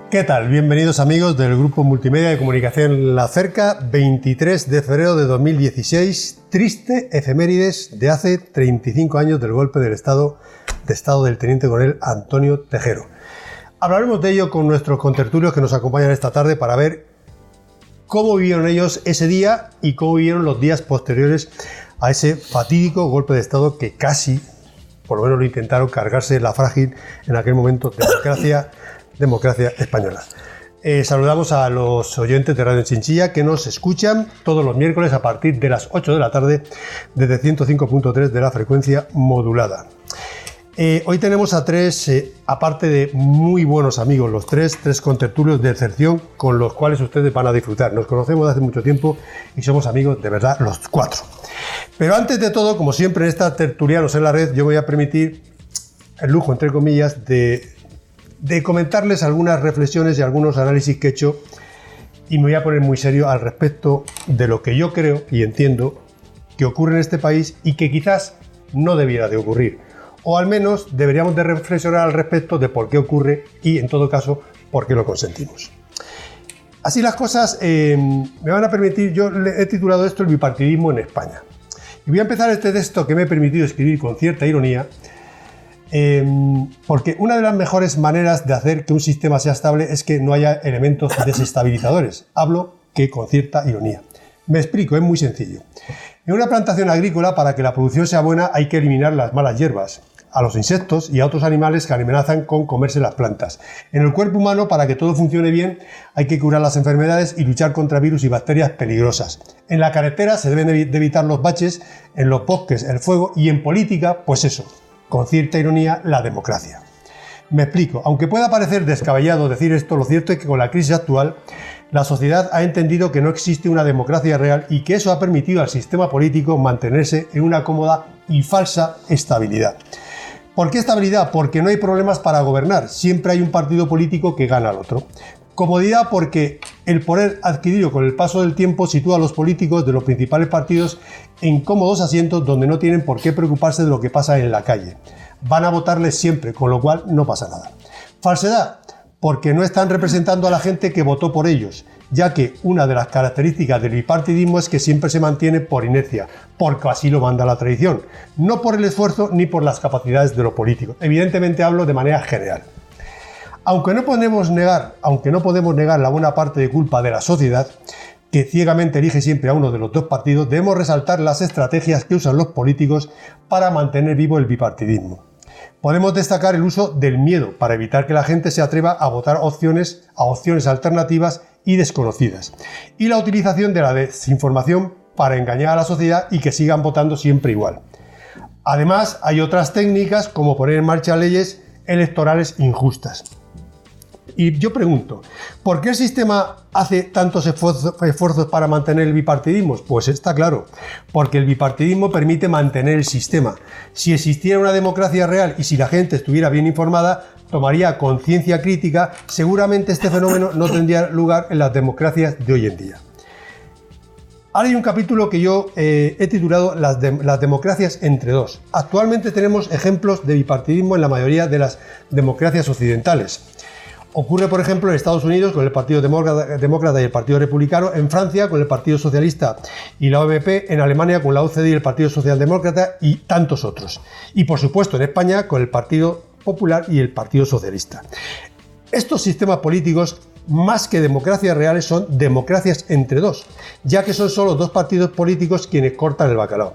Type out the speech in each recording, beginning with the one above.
¿Qué tal? Bienvenidos amigos del Grupo Multimedia de Comunicación La Cerca, 23 de febrero de 2016, triste efemérides de hace 35 años del golpe de Estado del Teniente Coronel Antonio Tejero. Hablaremos de ello con nuestros contertulios que nos acompañan esta tarde para ver cómo vivieron ellos ese día y cómo vivieron los días posteriores a ese fatídico golpe de Estado que casi, por lo menos lo intentaron, cargarse la frágil en aquel momento democracia española. Saludamos a los oyentes de Radio Chinchilla que nos escuchan todos los miércoles a partir de las 8 de la tarde desde 105.3 de la frecuencia modulada. Hoy tenemos a tres, aparte de muy buenos amigos, los tres contertulios de excepción con los cuales ustedes van a disfrutar. Nos conocemos de hace mucho tiempo y somos amigos de verdad los cuatro. Pero antes de todo, como siempre en esta Tertulianos en la Red, yo voy a permitir el lujo, entre comillas, de comentarles algunas reflexiones y algunos análisis que he hecho, y me voy a poner muy serio al respecto de lo que yo creo y entiendo que ocurre en este país y que quizás no debiera de ocurrir, o al menos deberíamos de reflexionar al respecto de por qué ocurre y, en todo caso, por qué lo consentimos. Así las cosas me van a permitir, yo he titulado esto El bipartidismo en España. Y voy a empezar este texto que me he permitido escribir con cierta ironía, porque una de las mejores maneras de hacer que un sistema sea estable es que no haya elementos desestabilizadores. Hablo que con cierta ironía. Me explico, es muy sencillo. En una plantación agrícola, para que la producción sea buena, hay que eliminar las malas hierbas, a los insectos y a otros animales que amenazan con comerse las plantas. En el cuerpo humano, para que todo funcione bien, hay que curar las enfermedades y luchar contra virus y bacterias peligrosas. En la carretera se deben de evitar los baches, en los bosques el fuego y en política, pues eso, con cierta ironía, la democracia. Me explico. Aunque pueda parecer descabellado decir esto, lo cierto es que con la crisis actual la sociedad ha entendido que no existe una democracia real y que eso ha permitido al sistema político mantenerse en una cómoda y falsa estabilidad. ¿Por qué estabilidad? Porque no hay problemas para gobernar. Siempre hay un partido político que gana al otro. Comodidad porque el poder adquirido con el paso del tiempo sitúa a los políticos de los principales partidos en cómodos asientos donde no tienen por qué preocuparse de lo que pasa en la calle. Van a votarles siempre, con lo cual no pasa nada. Falsedad, porque no están representando a la gente que votó por ellos, ya que una de las características del bipartidismo es que siempre se mantiene por inercia, porque así lo manda la tradición, no por el esfuerzo ni por las capacidades de los políticos. Evidentemente hablo de manera general. Aunque no podemos negar la buena parte de culpa de la sociedad, que ciegamente elige siempre a uno de los dos partidos, debemos resaltar las estrategias que usan los políticos para mantener vivo el bipartidismo. Podemos destacar el uso del miedo para evitar que la gente se atreva a votar a opciones alternativas y desconocidas, y la utilización de la desinformación para engañar a la sociedad y que sigan votando siempre igual. Además, hay otras técnicas como poner en marcha leyes electorales injustas. Y yo pregunto, ¿por qué el sistema hace tantos esfuerzos para mantener el bipartidismo? Pues está claro, porque el bipartidismo permite mantener el sistema. Si existiera una democracia real y si la gente estuviera bien informada, tomaría conciencia crítica, seguramente este fenómeno no tendría lugar en las democracias de hoy en día. Ahora hay un capítulo que yo he titulado las democracias entre dos. Actualmente tenemos ejemplos de bipartidismo en la mayoría de las democracias occidentales. Ocurre, por ejemplo, en Estados Unidos con el Partido Demócrata y el Partido Republicano, en Francia con el Partido Socialista y la OMP, en Alemania con la OCDE y el Partido Socialdemócrata y tantos otros. Y, por supuesto, en España con el Partido Popular y el Partido Socialista. Estos sistemas políticos, más que democracias reales, son democracias entre dos, ya que son solo dos partidos políticos quienes cortan el bacalao.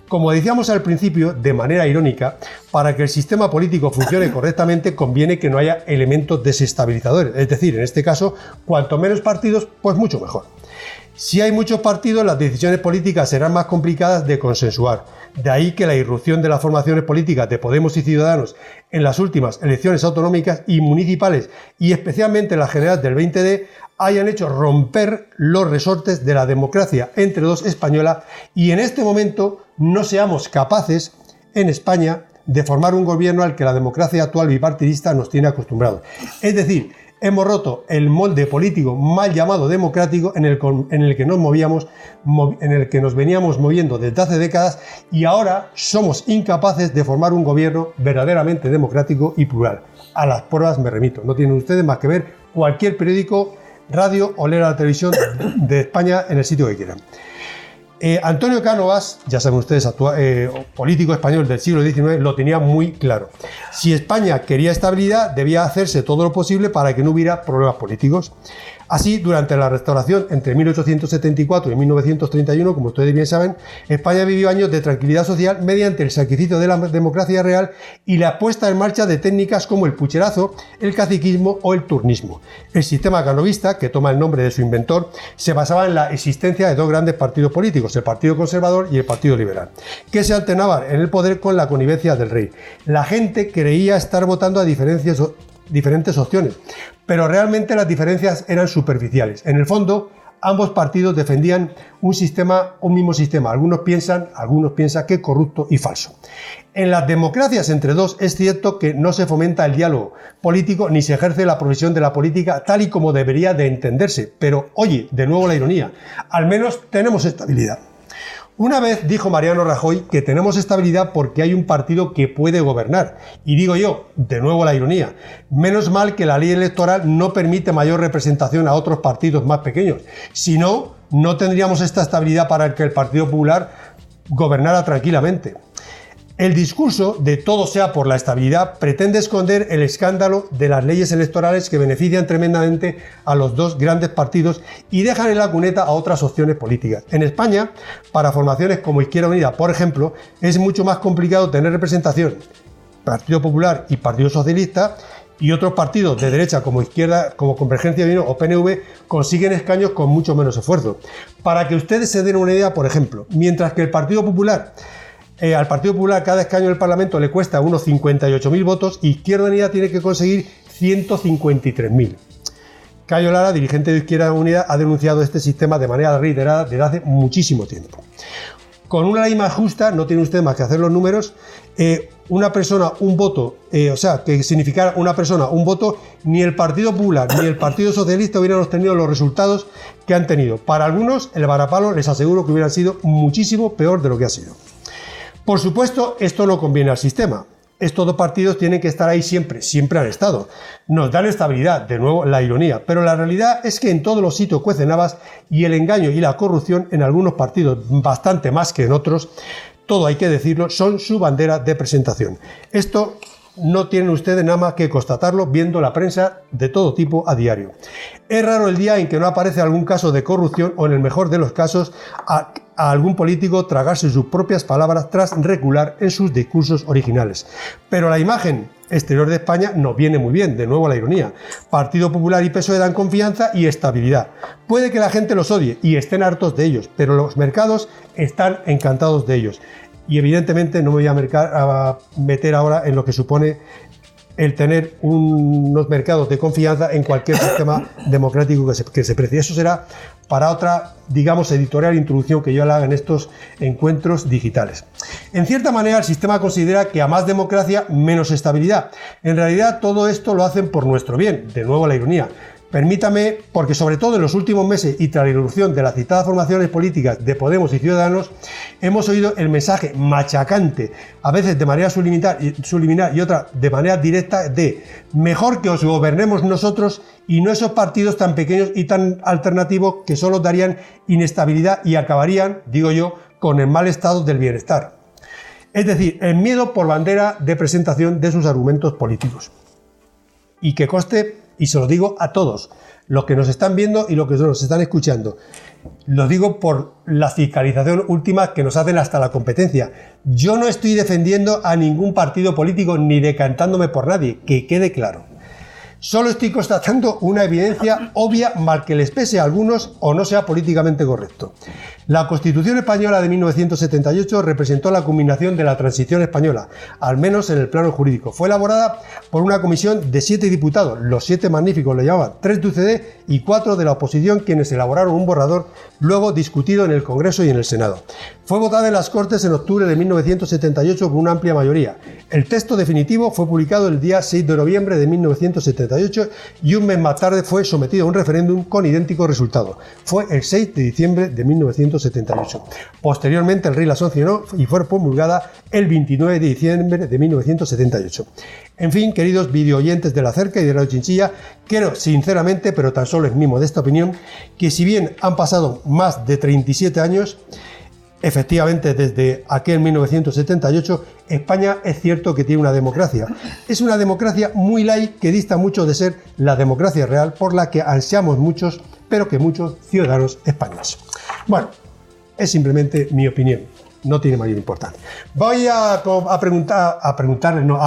Como decíamos al principio, de manera irónica, para que el sistema político funcione correctamente conviene que no haya elementos desestabilizadores. Es decir, en este caso, cuanto menos partidos, pues mucho mejor. Si hay muchos partidos, las decisiones políticas serán más complicadas de consensuar. De ahí que la irrupción de las formaciones políticas de Podemos y Ciudadanos en las últimas elecciones autonómicas y municipales, y especialmente en las generales del 20D, hayan hecho romper los resortes de la democracia entre dos española y en este momento no seamos capaces en España de formar un gobierno al que la democracia actual bipartidista nos tiene acostumbrados. Es decir, Hemos roto el molde político mal llamado democrático en el que nos veníamos moviendo desde hace décadas, y ahora somos incapaces de formar un gobierno verdaderamente democrático y plural. A las pruebas me remito. No tienen ustedes más que ver cualquier periódico, radio o leer a la televisión de España en el sitio que quieran. Antonio Cánovas, ya saben ustedes, político español del siglo XIX, lo tenía muy claro. Si España quería estabilidad, debía hacerse todo lo posible para que no hubiera problemas políticos. Así, durante la Restauración entre 1874 y 1931, como ustedes bien saben, España vivió años de tranquilidad social mediante el sacrificio de la democracia real y la puesta en marcha de técnicas como el pucherazo, el caciquismo o el turnismo. El sistema canovista, que toma el nombre de su inventor, se basaba en la existencia de dos grandes partidos políticos, el Partido Conservador y el Partido Liberal, que se alternaban en el poder con la connivencia del rey. La gente creía estar votando a diferentes opciones, pero realmente las diferencias eran superficiales. En el fondo, ambos partidos defendían un mismo sistema. Algunos piensan que corrupto y falso. En las democracias entre dos es cierto que no se fomenta el diálogo político ni se ejerce la profesión de la política tal y como debería de entenderse. Pero, oye, de nuevo la ironía, al menos tenemos estabilidad. Una vez dijo Mariano Rajoy que tenemos estabilidad porque hay un partido que puede gobernar. Y digo yo, de nuevo la ironía, menos mal que la ley electoral no permite mayor representación a otros partidos más pequeños. Si no, no tendríamos esta estabilidad para que el Partido Popular gobernara tranquilamente. El discurso de todo sea por la estabilidad pretende esconder el escándalo de las leyes electorales que benefician tremendamente a los dos grandes partidos y dejan en la cuneta a otras opciones políticas. En España, para formaciones como Izquierda Unida, por ejemplo, es mucho más complicado tener representación. Partido Popular y Partido Socialista y otros partidos de derecha como Izquierda, como Convergencia y Unión o PNV, consiguen escaños con mucho menos esfuerzo. Para que ustedes se den una idea, por ejemplo, mientras que el Partido Popular al Partido Popular cada escaño del Parlamento le cuesta unos 58.000 votos, Izquierda Unida tiene que conseguir 153.000. Cayo Lara, dirigente de Izquierda Unida, ha denunciado este sistema de manera reiterada desde hace muchísimo tiempo. Con una ley más justa, no tiene usted más que hacer los números, una persona, un voto, que significara una persona, un voto, ni el Partido Popular ni el Partido Socialista hubieran obtenido los resultados que han tenido. Para algunos, el varapalo les aseguro que hubiera sido muchísimo peor de lo que ha sido. Por supuesto, esto no conviene al sistema. Estos dos partidos tienen que estar ahí siempre han estado. Nos dan estabilidad, de nuevo la ironía, pero la realidad es que en todos los sitios cuecen habas y el engaño y la corrupción en algunos partidos, bastante más que en otros, todo hay que decirlo, son su bandera de presentación. Esto no tienen ustedes nada más que constatarlo viendo la prensa de todo tipo a diario. Es raro el día en que no aparece algún caso de corrupción o, en el mejor de los casos, a algún político tragarse sus propias palabras tras recular en sus discursos originales. Pero la imagen exterior de España nos viene muy bien, de nuevo la ironía. Partido Popular y PSOE dan confianza y estabilidad. Puede que la gente los odie y estén hartos de ellos, pero los mercados están encantados de ellos. Y evidentemente no me voy a meter ahora en lo que supone el tener unos mercados de confianza en cualquier sistema democrático que se precie. Eso será para otra, digamos, editorial introducción que yo le haga en estos encuentros digitales. En cierta manera, el sistema considera que a más democracia, menos estabilidad. En realidad, todo esto lo hacen por nuestro bien. De nuevo la ironía. Permítame, porque sobre todo en los últimos meses y tras la irrupción de las citadas formaciones políticas de Podemos y Ciudadanos, hemos oído el mensaje machacante, a veces de manera subliminal y otra de manera directa, de mejor que os gobernemos nosotros y no esos partidos tan pequeños y tan alternativos que solo darían inestabilidad y acabarían, digo yo, con el mal estado del bienestar. Es decir, el miedo por bandera de presentación de sus argumentos políticos. Y que conste, y se lo digo a todos, los que nos están viendo y los que nos están escuchando. Lo digo por la fiscalización última que nos hacen hasta la competencia. Yo no estoy defendiendo a ningún partido político ni decantándome por nadie, que quede claro. Solo estoy constatando una evidencia obvia, mal que les pese a algunos o no sea políticamente correcto. La Constitución Española de 1978 representó la culminación de la transición española, al menos en el plano jurídico. Fue elaborada por una comisión de 7 diputados, los 7 magníficos lo llamaban, 3 de UCD y 4 de la oposición, quienes elaboraron un borrador luego discutido en el Congreso y en el Senado. Fue votada en las Cortes en octubre de 1978 por una amplia mayoría. El texto definitivo fue publicado el día 6 de noviembre de 1978 y un mes más tarde fue sometido a un referéndum con idéntico resultado. Fue el 6 de diciembre de 1978. Posteriormente el rey la sancionó y fue promulgada el 29 de diciembre de 1978. En fin, queridos videoyentes de La Cerca y de Radio Chinchilla, creo sinceramente, pero tan solo es mi modesta opinión, que si bien han pasado más de 37 años, efectivamente, desde aquel 1978, España es cierto que tiene una democracia. Es una democracia muy light que dista mucho de ser la democracia real por la que ansiamos muchos, pero que muchos ciudadanos españoles. Bueno, es simplemente mi opinión, no tiene mayor importancia. Voy a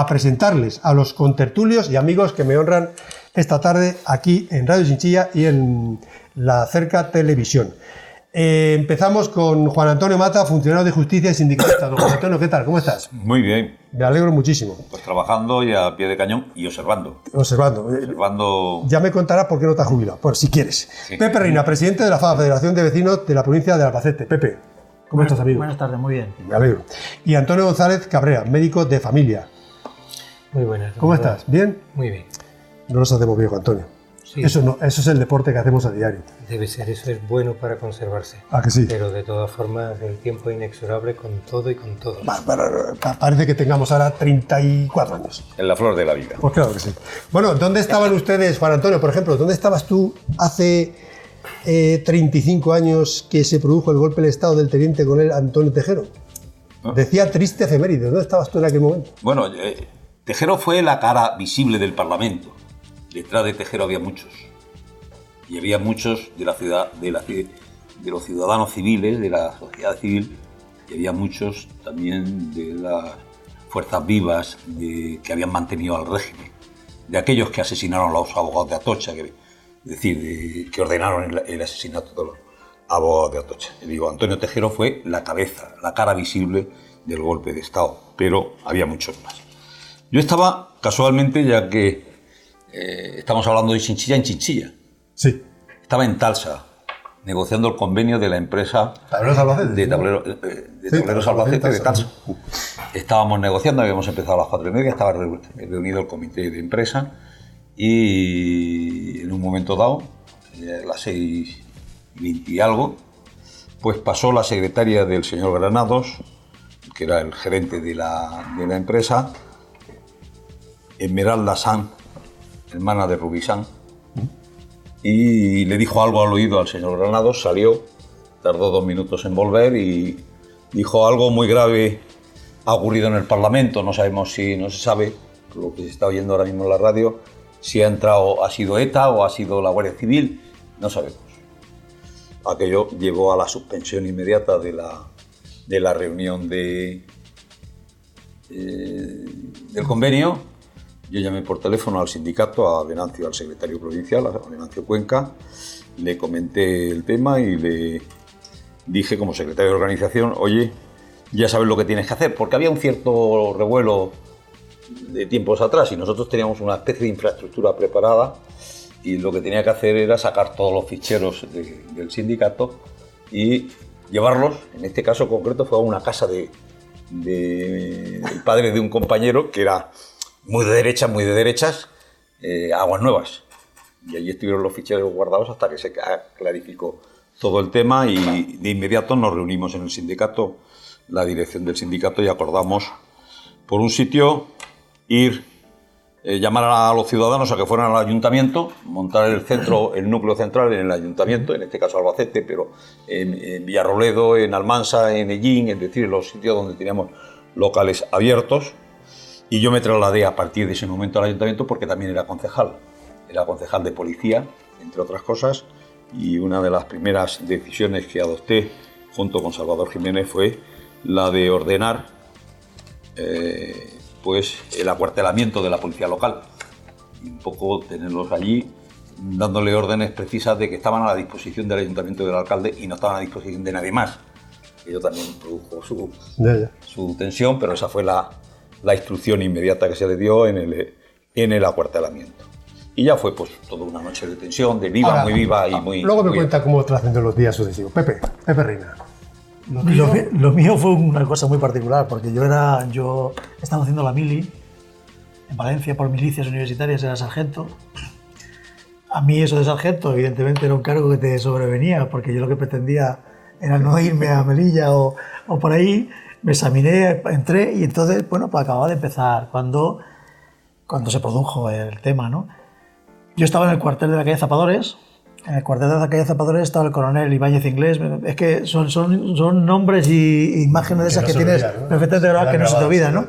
presentarles a los contertulios y amigos que me honran esta tarde aquí en Radio Chinchilla y en La Cerca Televisión. Empezamos con Juan Antonio Mata, funcionario de justicia y sindicalista. Don Juan Antonio, ¿qué tal? ¿Cómo estás? Muy bien. Me alegro muchísimo. Pues trabajando y a pie de cañón y observando. Observando. Ya me contarás por qué no te has jubilado, por si quieres. Sí. Pepe Reina, presidente de la FAA, Federación de Vecinos de la provincia de Albacete. Pepe, ¿cómo estás, amigo? Buenas tardes, muy bien. Me alegro. Y Antonio González Cabrera, médico de familia. Muy buenas. ¿Cómo estás? ¿Bien? Muy bien. No nos hacemos viejo, Antonio. Sí. Eso es el deporte que hacemos a diario. Debe ser, eso es bueno para conservarse. ¿Ah, que sí? Pero de todas formas, el tiempo es inexorable con todo y con todo. Parece que tengamos ahora 34 años. En la flor de la vida. Pues claro que sí. Bueno, ¿dónde estaban ustedes, Juan Antonio, por ejemplo? ¿Dónde estabas tú hace 35 años que se produjo el golpe del Estado del teniente coronel Antonio Tejero? ¿Ah? Decía triste efeméride. ¿Dónde estabas tú en aquel momento? Bueno, Tejero fue la cara visible del Parlamento. Detrás de Tejero había muchos. Y había muchos de la ciudad, de los ciudadanos civiles, de la sociedad civil, y había muchos también de las fuerzas vivas que habían mantenido al régimen, de aquellos que asesinaron a los abogados de Atocha, que ordenaron el asesinato de los abogados de Atocha. Y digo, Antonio Tejero fue la cabeza, la cara visible del golpe de Estado, pero había muchos más. Yo estaba, casualmente, ya que estamos hablando de Chinchilla, en Chinchilla. Sí. Estaba en Talsa, negociando el convenio de la empresa Tableros Albacete, de Tableros Albacete de Talsa. Estábamos negociando, habíamos empezado a las 4:30, estaba reunido el comité de empresa y en un momento dado, a las 6:20 y algo, pues pasó la secretaria del señor Granados, que era el gerente de la empresa, Esmeralda Sanz, hermana de Rubí Sanz, y le dijo algo al oído al señor Granados, salió, tardó 2 minutos en volver y dijo algo muy grave ha ocurrido en el Parlamento, no sabemos si, no se sabe, por lo que se está oyendo ahora mismo en la radio, si ha sido ETA o ha sido la Guardia Civil, no sabemos. Aquello llevó a la suspensión inmediata de la reunión del convenio. Yo llamé por teléfono al sindicato, a Venancio, al secretario provincial, a Venancio Cuenca, le comenté el tema y le dije como secretario de organización, oye, ya sabes lo que tienes que hacer, porque había un cierto revuelo de tiempos atrás y nosotros teníamos una especie de infraestructura preparada y lo que tenía que hacer era sacar todos los ficheros del sindicato y llevarlos, en este caso concreto fue a una casa del padre de un compañero que era muy de derechas, Aguas Nuevas. Y allí estuvieron los ficheros guardados hasta que se clarificó todo el tema y de inmediato nos reunimos en el sindicato, la dirección del sindicato, y acordamos por un sitio llamar a los ciudadanos a que fueran al ayuntamiento, montar el núcleo central en el ayuntamiento, en este caso Albacete, pero en Villarrobledo, en Almansa, en Ellín, es decir, en los sitios donde teníamos locales abiertos. Y yo me trasladé a partir de ese momento al ayuntamiento porque también era concejal de policía, entre otras cosas, y una de las primeras decisiones que adopté junto con Salvador Jiménez fue la de ordenar el acuartelamiento de la policía local y un poco tenerlos allí dándole órdenes precisas de que estaban a la disposición del ayuntamiento del alcalde y no estaban a disposición de nadie más. Ello también produjo su tensión, pero esa fue la instrucción inmediata que se le dio en el acuartelamiento. Y ya fue pues toda una noche de tensión, de viva, ahora, muy viva y muy... Luego me cuenta cómo trascendió los días sucesivos. Pepe Reina. Lo mío fue una cosa muy particular, porque yo estaba haciendo la mili en Valencia por milicias universitarias, era sargento. A mí eso de sargento, evidentemente, era un cargo que te sobrevenía, porque yo lo que pretendía era no irme a Melilla o por ahí. Me examiné, entré y entonces, bueno, pues acababa de empezar cuando se produjo el tema, ¿no? Yo estaba en el cuartel de la calle Zapadores. En el cuartel de la calle Zapadores estaba el coronel Ibáñez Inglés. Es que son nombres y imágenes de esas que tienes perfectamente grabadas, que no se te olvidan, ¿no?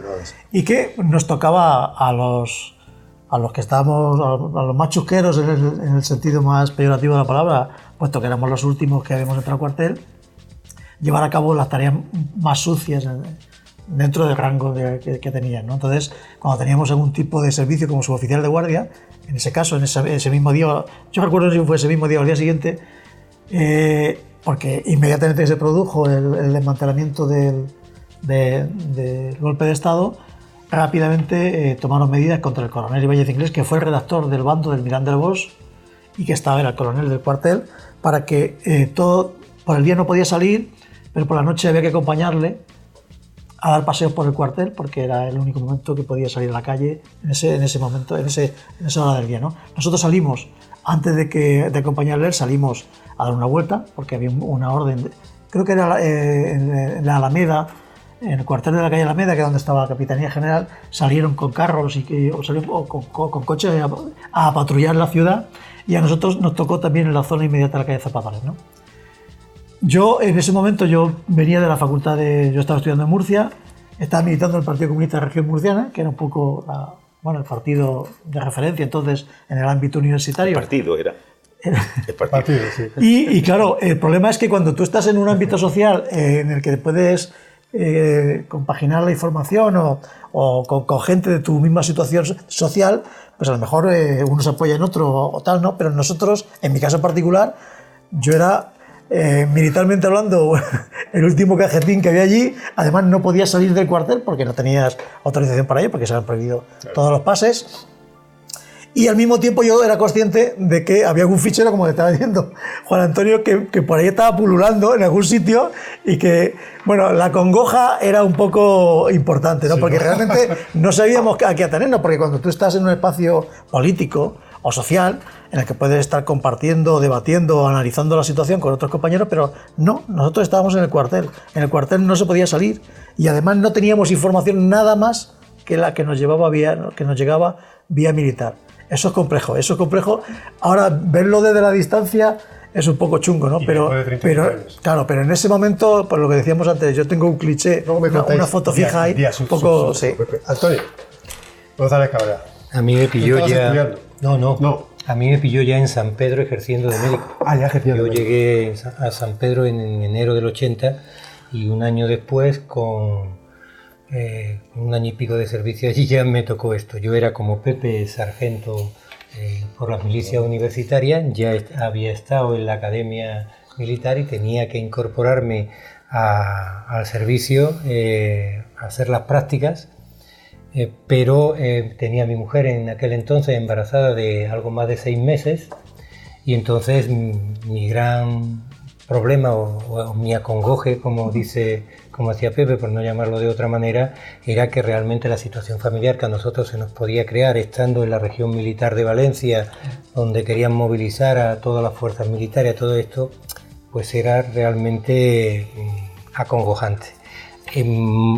Y que nos tocaba a los que estábamos, a los más chusqueros en el sentido más peyorativo de la palabra, puesto que éramos los últimos que habíamos entrado al cuartel, llevar a cabo las tareas más sucias dentro del rango que tenían, ¿no? Entonces, cuando teníamos algún tipo de servicio como suboficial de guardia, en ese caso, en ese mismo día, yo recuerdo si fue ese mismo día o el día siguiente, porque inmediatamente se produjo el desmantelamiento del golpe de Estado, rápidamente tomaron medidas contra el coronel Ibáñez Inglés, que fue el redactor del bando del Miranda del Bosch y que era el coronel del cuartel, para que por el día no podía salir, pero por la noche había que acompañarle a dar paseos por el cuartel, porque era el único momento que podía salir a la calle en ese momento, en esa hora del día, ¿no? Nosotros salimos, antes de acompañarle, salimos a dar una vuelta, porque había una orden, creo que era en la Alameda, en el cuartel de la calle Alameda, que es donde estaba la Capitanía General, salieron con carros o con coches a patrullar la ciudad, y a nosotros nos tocó también en la zona inmediata de la calle Zapadores, ¿no? Yo, en ese momento, venía de la facultad yo estaba estudiando en Murcia, estaba militando en el Partido Comunista de la Región Murciana, que era un poco el partido de referencia entonces en el ámbito universitario. El partido era. El partido, sí. Y claro, el problema es que cuando tú estás en un ámbito social en el que puedes compaginar la información o con gente de tu misma situación social, pues a lo mejor uno se apoya en otro o tal, ¿no? Pero nosotros, en mi caso particular, yo era... militarmente hablando, el último cajetín que había allí. Además, no podías salir del cuartel porque no tenías autorización para ello, porque se habían prohibido todos los pases. Y al mismo tiempo yo era consciente de que había algún fichero, como le estaba diciendo Juan Antonio, que por ahí estaba pululando en algún sitio y que, bueno, la congoja era un poco importante, ¿no? Porque realmente no sabíamos a qué atenernos, porque cuando tú estás en un espacio político o social, en el que puedes estar compartiendo, debatiendo, analizando la situación con otros compañeros, pero no, nosotros estábamos en el cuartel no se podía salir, y además no teníamos información nada más que la que nos llegaba vía militar. Eso es complejo. Ahora, verlo desde la distancia es un poco chungo, ¿no? Pero claro, pero en ese momento, por lo que decíamos antes, yo tengo un cliché, una foto fija ahí, un poco... Sí. Antonio González Cabrera. A mí me pilló ya... estudiando? No. A mí me pilló ya en San Pedro ejerciendo de médico. Ya ejerciendo. Yo llegué a San Pedro en enero del 80 y un año después, con un año y pico de servicio allí, ya me tocó esto. Yo era como Pepe, sargento por las milicias universitarias, ya había estado en la academia militar y tenía que incorporarme al servicio, a hacer las prácticas. Pero tenía a mi mujer en aquel entonces embarazada de algo más de 6 meses, y entonces mi gran problema o mi acongoje, como decía Pepe, por no llamarlo de otra manera, era que realmente la situación familiar que a nosotros se nos podía crear estando en la región militar de Valencia, donde querían movilizar a todas las fuerzas militares, a todo esto, pues era realmente acongojante.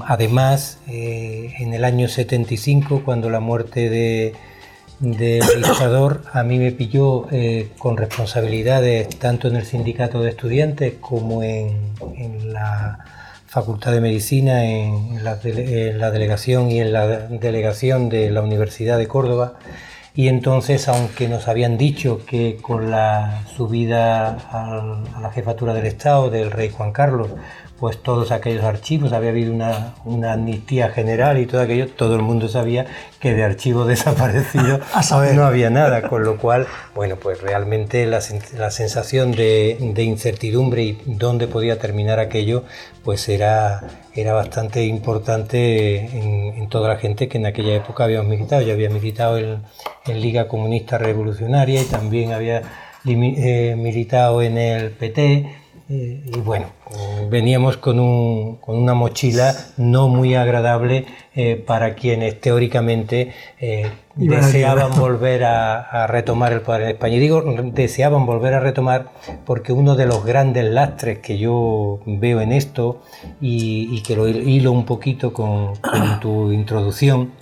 Además, en el año 75, cuando la muerte del dictador, a mí me pilló con responsabilidades tanto en el sindicato de estudiantes como en la Facultad de Medicina, en la delegación y en la delegación de la Universidad de Córdoba. Y entonces, aunque nos habían dicho que con la subida a la jefatura del Estado del rey Juan Carlos, pues todos aquellos archivos, había habido una amnistía general y todo aquello, todo el mundo sabía que de archivos desaparecidos no había nada, con lo cual, bueno, pues realmente la sensación de incertidumbre y dónde podía terminar aquello, pues era bastante importante en toda la gente que en aquella época habíamos militado. Yo había militado en Liga Comunista Revolucionaria y también había militado en el PT, Y bueno, veníamos con una mochila no muy agradable para quienes teóricamente deseaban volver a retomar el poder en España. Y digo deseaban volver a retomar porque uno de los grandes lastres que yo veo en esto, y que lo hilo un poquito con tu introducción,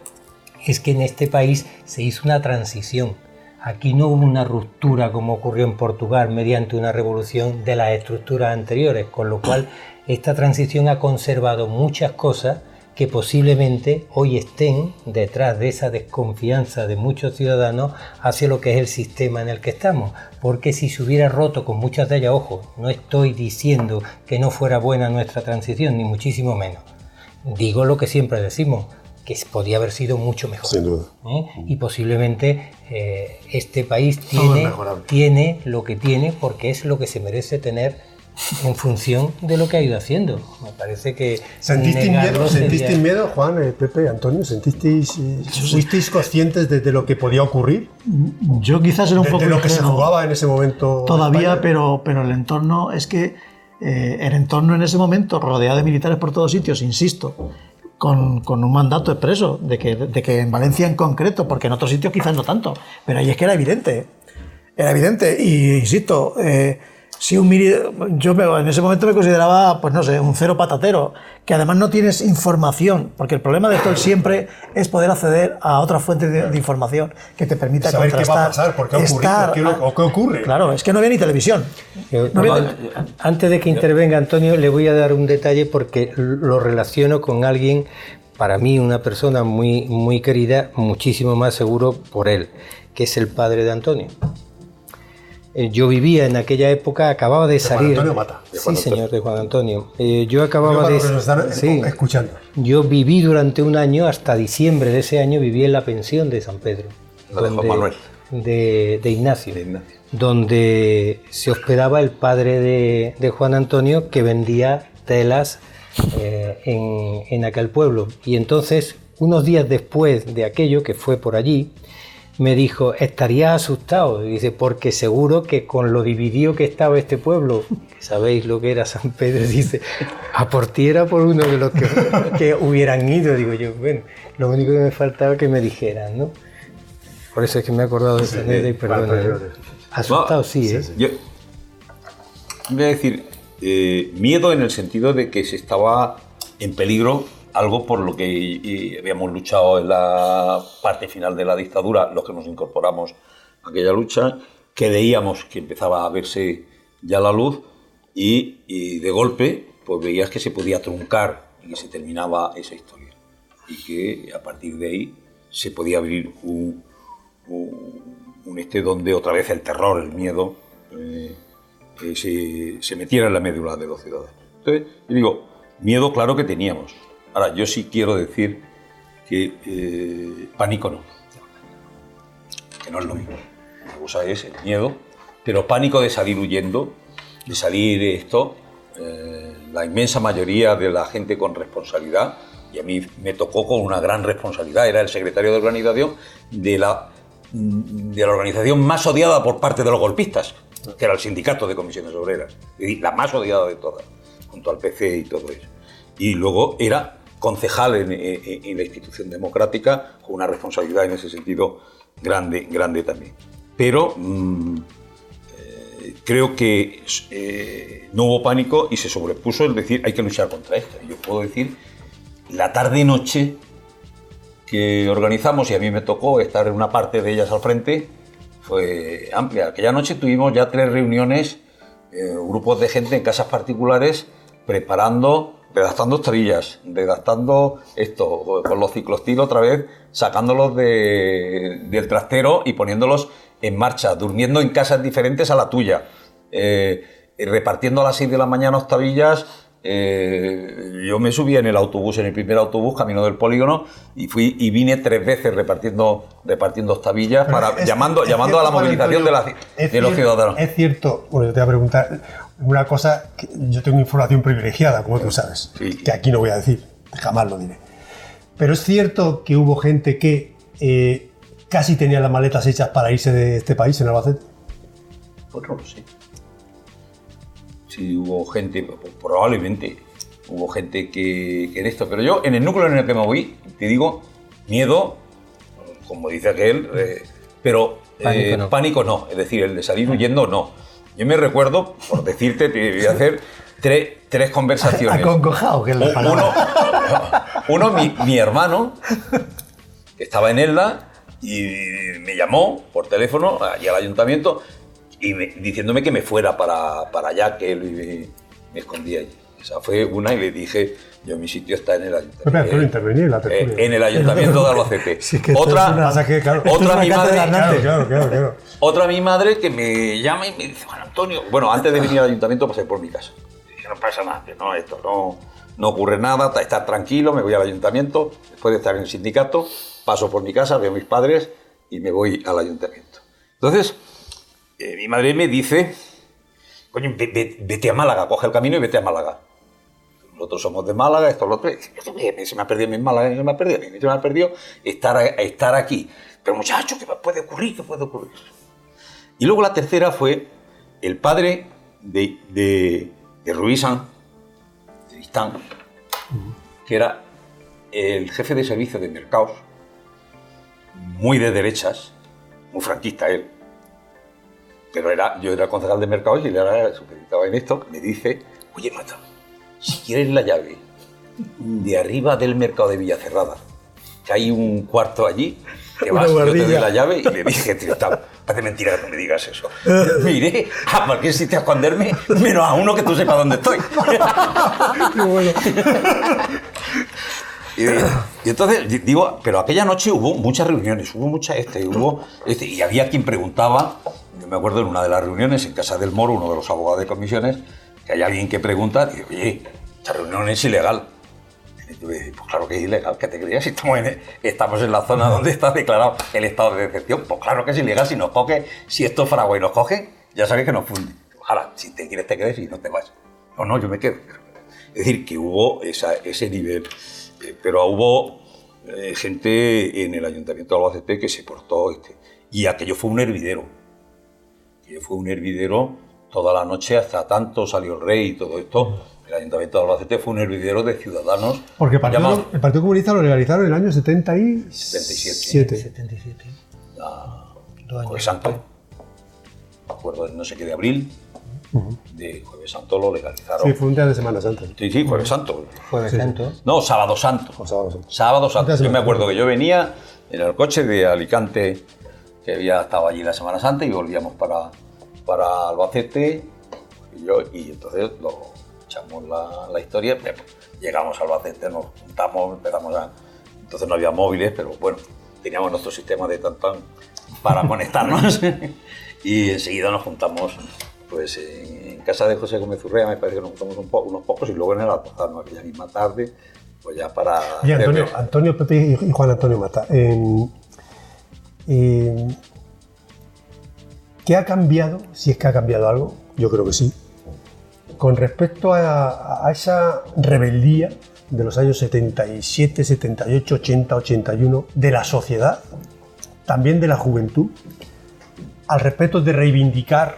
es que en este país se hizo una transición. Aquí no hubo una ruptura como ocurrió en Portugal mediante una revolución de las estructuras anteriores, con lo cual esta transición ha conservado muchas cosas que posiblemente hoy estén detrás de esa desconfianza de muchos ciudadanos hacia lo que es el sistema en el que estamos. Porque si se hubiera roto con muchas de ellas, ojo, no estoy diciendo que no fuera buena nuestra transición, ni muchísimo menos. Digo lo que siempre decimos, que podía haber sido mucho mejor. Sin duda. Y posiblemente este país tiene lo que tiene porque es lo que se merece tener en función de lo que ha ido haciendo. Me parece que ¿Sentisteis miedo, Juan, Pepe, Antonio? ¿Fuisteis conscientes de lo que podía ocurrir? Yo quizás era un poco de lo que se jugaba en ese momento todavía, pero el entorno es que el entorno en ese momento, rodeado de militares por todos sitios, insisto, con un mandato expreso de que en Valencia en concreto, porque en otros sitios quizás no tanto, pero ahí es que era evidente, y insisto, yo en ese momento me consideraba, pues no sé, un cero patatero, que además no tienes información, porque el problema de esto siempre es poder acceder a otras fuentes de información que te permita saber contrastar. Qué va a pasar, por qué ha ocurrido, qué ocurre. Claro, es que no había ni televisión. Antes de que intervenga Antonio, le voy a dar un detalle porque lo relaciono con alguien, para mí una persona muy, muy querida, muchísimo más seguro por él, que es el padre de Antonio. Yo vivía en aquella época, acababa de salir. Juan Antonio Mata. Sí, señor, de Juan Antonio. Yo acababa de. Escuchando. Yo viví durante un año, hasta diciembre de ese año, viví en la pensión de San Pedro. De Juan Manuel. De Ignacio. Donde se hospedaba el padre de Juan Antonio, que vendía telas en aquel pueblo. Y entonces, unos días después de aquello, que fue por allí, me dijo, estarías asustado, y dice, porque seguro que con lo dividido que estaba este pueblo, que sabéis lo que era San Pedro, dice, a por ti era por uno de los que hubieran ido. Digo yo, bueno, lo único que me faltaba que me dijeran, ¿no? Por eso es que me he acordado de esa anécdota y perdón. Asustado, sí. Yo voy a decir, miedo en el sentido de que se estaba en peligro algo por lo que habíamos luchado en la parte final de la dictadura, los que nos incorporamos a aquella lucha, que veíamos que empezaba a verse ya la luz y de golpe pues veías que se podía truncar y que se terminaba esa historia y que a partir de ahí se podía abrir un donde otra vez el terror, el miedo se metiera en la médula de los ciudadanos. Entonces, yo digo, miedo claro que teníamos. Ahora, yo sí quiero decir que pánico no, que no es lo mismo. Una cosa es el miedo, pero pánico de salir huyendo, de salir la inmensa mayoría de la gente con responsabilidad, y a mí me tocó con una gran responsabilidad, era el secretario de organización de la organización más odiada por parte de los golpistas, que era el Sindicato de Comisiones Obreras, la más odiada de todas, junto al PC y todo eso. Y luego era concejal en la institución democrática, con una responsabilidad en ese sentido grande también. Pero creo que no hubo pánico y se sobrepuso el decir hay que luchar contra esto. Yo puedo decir, la tarde-noche que organizamos, y a mí me tocó estar en una parte de ellas al frente, fue amplia. Aquella noche tuvimos ya 3 reuniones, grupos de gente en casas particulares, redactando tablillas, redactando esto, con los ciclostilos otra vez, sacándolos del trastero y poniéndolos en marcha, durmiendo en casas diferentes a la tuya, repartiendo a las 6 de la mañana tablillas. Yo me subí en el primer autobús, camino del polígono, y vine 3 veces repartiendo tablillas, llamando a la movilización de los ciudadanos. Es cierto, bueno, yo te voy a preguntar una cosa, que yo tengo información privilegiada, como tú sabes, sí, que aquí no voy a decir, jamás lo diré. Pero es cierto que hubo gente que casi tenía las maletas hechas para irse de este país, en Albacete. Pues no lo sé. sí hubo gente, probablemente hubo gente que en esto, pero yo en el núcleo en el que me voy, te digo, miedo, como dice aquel, pero pánico no, es decir, el de salir huyendo no. Yo me recuerdo, por decirte, te voy a hacer tres conversaciones. Acongojado, que es la palabra. Uno, mi hermano, que estaba en Elda, y me llamó por teléfono allí al ayuntamiento y diciéndome que me fuera para allá, que él me escondía allí. Esa fue una y le dije, yo mi sitio está en el ayuntamiento. Pero intervení en la tertulia. En el ayuntamiento de Albacete. Sí, que otra, mi madre. Claro. Otra mi madre que me llama y me dice, Juan Antonio, bueno, antes de venir al ayuntamiento pasé por mi casa. Le dije, no pasa nada, no, esto no ocurre nada, estar tranquilo, me voy al ayuntamiento, después de estar en el sindicato, paso por mi casa, veo a mis padres y me voy al ayuntamiento. Entonces, mi madre me dice, coño, vete a Málaga, coge el camino y vete a Málaga. Nosotros somos de Málaga, esto es lo otro. Se me ha perdido mi Málaga, se me ha perdido estar aquí. Pero muchacho, ¿qué puede ocurrir? ¿Qué puede ocurrir? Y luego la tercera fue el padre de Ruizan, Tristán, que era el jefe de servicio de mercados, muy de derechas, muy franquista él. Pero yo era concejal de mercados y él era supeditado en esto. Me dice, oye, Mata, si quieres la llave de arriba del mercado de Villacerrada, que hay un cuarto allí, te vas, yo te doy la llave, y le dije, Tristán, parece mentira que no me digas eso. Me iré a cualquier sitio a esconderme, menos a uno que tú sepas dónde estoy. Qué bueno. Y entonces, digo, pero aquella noche hubo muchas reuniones, y había quien preguntaba, yo me acuerdo en una de las reuniones en Casa del Moro, uno de los abogados de comisiones, que hay alguien que pregunta, y digo, oye, esta reunión es ilegal. Y yo le digo, pues claro que es ilegal, ¿qué te creías? Si estamos en la zona donde está declarado el estado de excepción, pues claro que es ilegal, si esto fragua y nos coge, ya sabes que nos funde. Ojalá, si te quieres te quedes y no te vas. No, yo me quedo. Es decir, que hubo ese nivel, pero hubo gente en el Ayuntamiento de Albacete que se portó, y aquello fue un hervidero. Toda la noche, hasta tanto salió el rey y todo esto. El Ayuntamiento de Albacete fue un hervidero de ciudadanos. Porque el Partido Comunista lo legalizaron en el año 77. 77. Jueves Santo. Me acuerdo de no sé qué de abril. De Jueves Santo lo legalizaron. Sí, fue un día de Semana Santa. Sí, Jueves Santo. Jueves Santo. No, Sábado Santo. Sábado Santo. Yo me acuerdo que yo venía en el coche de Alicante, que había estado allí la Semana Santa, y volvíamos para Albacete, y entonces lo echamos la historia, llegamos a Albacete, nos juntamos, entonces no había móviles, pero bueno, teníamos nuestro sistema de tan para conectarnos, y enseguida nos juntamos pues en casa de José Gómez Urrea, me parece que nos juntamos unos pocos, y luego en el Alcázar, aquella misma tarde, pues ya para... Y Antonio Pepe y Juan Antonio Mata, ¿qué ha cambiado, si es que ha cambiado algo? Yo creo que sí. Con respecto a esa rebeldía de los años 77, 78, 80, 81, de la sociedad, también de la juventud, al respecto de reivindicar,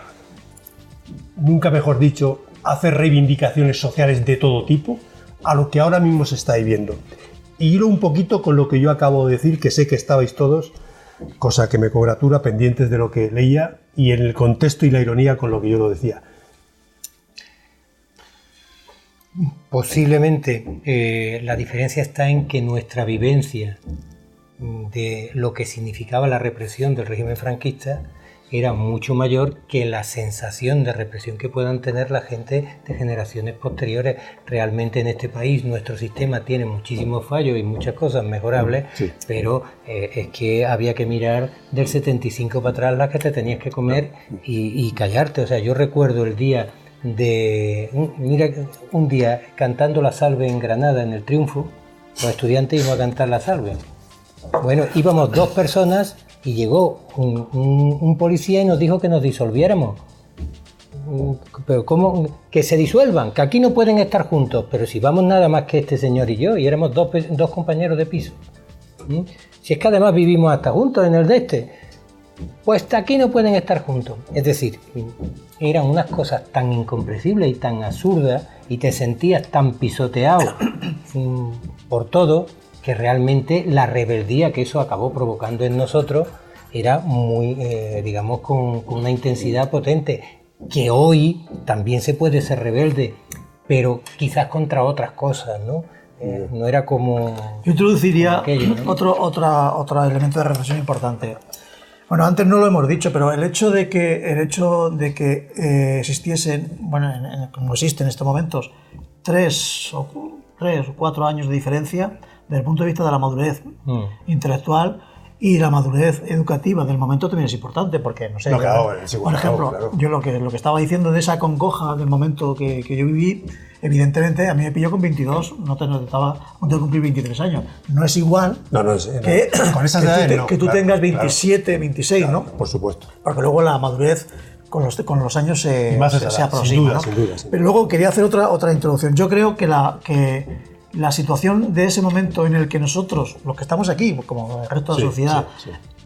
nunca mejor dicho, hacer reivindicaciones sociales de todo tipo, a lo que ahora mismo se está viviendo. Y hilo un poquito con lo que yo acabo de decir, que sé que estabais todos, cosa que me congratula, pendientes de lo que leía y en el contexto y la ironía con lo que yo lo decía. Posiblemente la diferencia está en que nuestra vivencia de lo que significaba la represión del régimen franquista era mucho mayor que la sensación de represión que puedan tener la gente de generaciones posteriores. Realmente en este país nuestro sistema tiene muchísimos fallos y muchas cosas mejorables, sí, pero es que había que mirar del 75 para atrás las que te tenías que comer y callarte. O sea, yo recuerdo el día un día cantando la salve en Granada, en el Triunfo, los estudiantes íbamos a cantar la salve. Bueno, íbamos 2 personas y llegó un policía y nos dijo que nos disolviéramos. Pero ¿cómo? Que se disuelvan, que aquí no pueden estar juntos. Pero si vamos nada más que este señor y yo, y éramos dos compañeros de piso. Si es que además vivimos hasta juntos en el de este. pues aquí no pueden estar juntos. Es decir, eran unas cosas tan incomprensibles y tan absurdas y te sentías tan pisoteado por todo que realmente la rebeldía que eso acabó provocando en nosotros era muy, digamos, con una intensidad potente, que hoy también se puede ser rebelde, pero quizás contra otras cosas, ¿no? No era como... Yo introduciría aquello, ¿no? otro elemento de reflexión importante. Bueno, antes no lo hemos dicho, pero el hecho de que existiesen, bueno, como existe en estos momentos, 3 o 4 años de diferencia desde el punto de vista de la madurez intelectual y la madurez educativa del momento también es importante, porque, no sé, No, claro, por ejemplo, claro. yo lo que estaba diciendo de esa congoja del momento que yo viví, evidentemente a mí me pilló con 22, estaba a punto de cumplir 23 años. No es igual que, con esas edades que tú tengas 27, 26, claro, ¿no? Por supuesto. Porque luego la madurez con los años se aproxima, ¿no? Sin duda. Pero luego quería hacer otra introducción. Yo creo que la situación de ese momento en el que nosotros, los que estamos aquí, como el resto de la sociedad,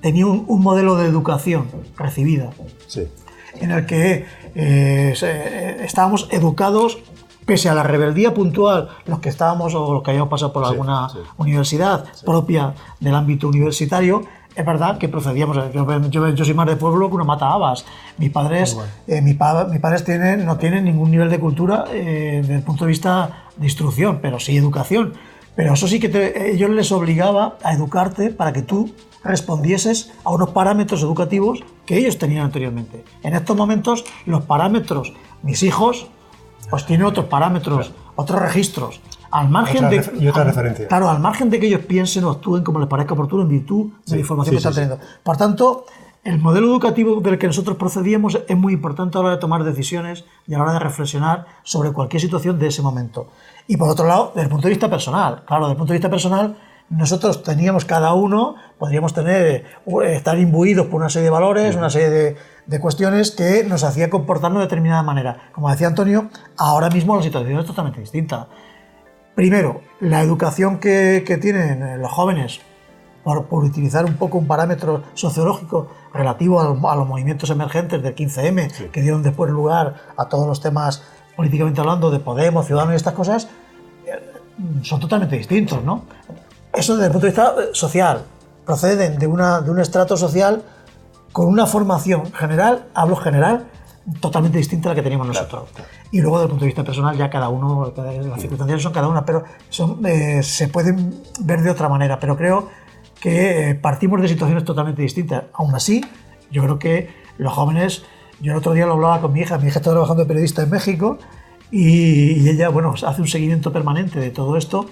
tenía un modelo de educación recibida, en el que estábamos educados, pese a la rebeldía puntual, los que estábamos o los que habíamos pasado por alguna universidad propia del ámbito universitario. Es verdad que procedíamos, yo soy más de pueblo que una mata habas. Mis padres, mis padres no tienen ningún nivel de cultura desde el punto de vista de instrucción, pero sí educación. Pero eso sí que ellos les obligaba a educarte para que tú respondieses a unos parámetros educativos que ellos tenían anteriormente. En estos momentos, los parámetros, mis hijos, pues tienen otros parámetros, otros registros. Al margen otra referencia. Claro, al margen de que ellos piensen o actúen como les parezca oportuno en virtud de la información que están teniendo. Por tanto, el modelo educativo del que nosotros procedíamos es muy importante a la hora de tomar decisiones y a la hora de reflexionar sobre cualquier situación de ese momento. Y por otro lado, desde el punto de vista personal. Claro, desde el punto de vista personal, nosotros teníamos cada uno, podríamos estar imbuidos por una serie de valores, una serie de cuestiones que nos hacía comportarnos de determinada manera. Como decía Antonio, ahora mismo la situación es totalmente distinta. Primero, la educación que tienen los jóvenes, por utilizar un poco un parámetro sociológico relativo a los movimientos emergentes del 15M, que dieron después lugar a todos los temas políticamente hablando de Podemos, Ciudadanos y estas cosas, son totalmente distintos, ¿no? Eso desde el punto de vista social, proceden de un estrato social con una formación general, hablo general, totalmente distinta a la que teníamos nosotros. Y luego desde el punto de vista personal ya cada uno, las circunstancias son cada una, pero se pueden ver de otra manera. Pero creo que partimos de situaciones totalmente distintas. Aún así, yo creo que los jóvenes, yo el otro día lo hablaba con mi hija está trabajando de periodista en México y ella, bueno, hace un seguimiento permanente de todo esto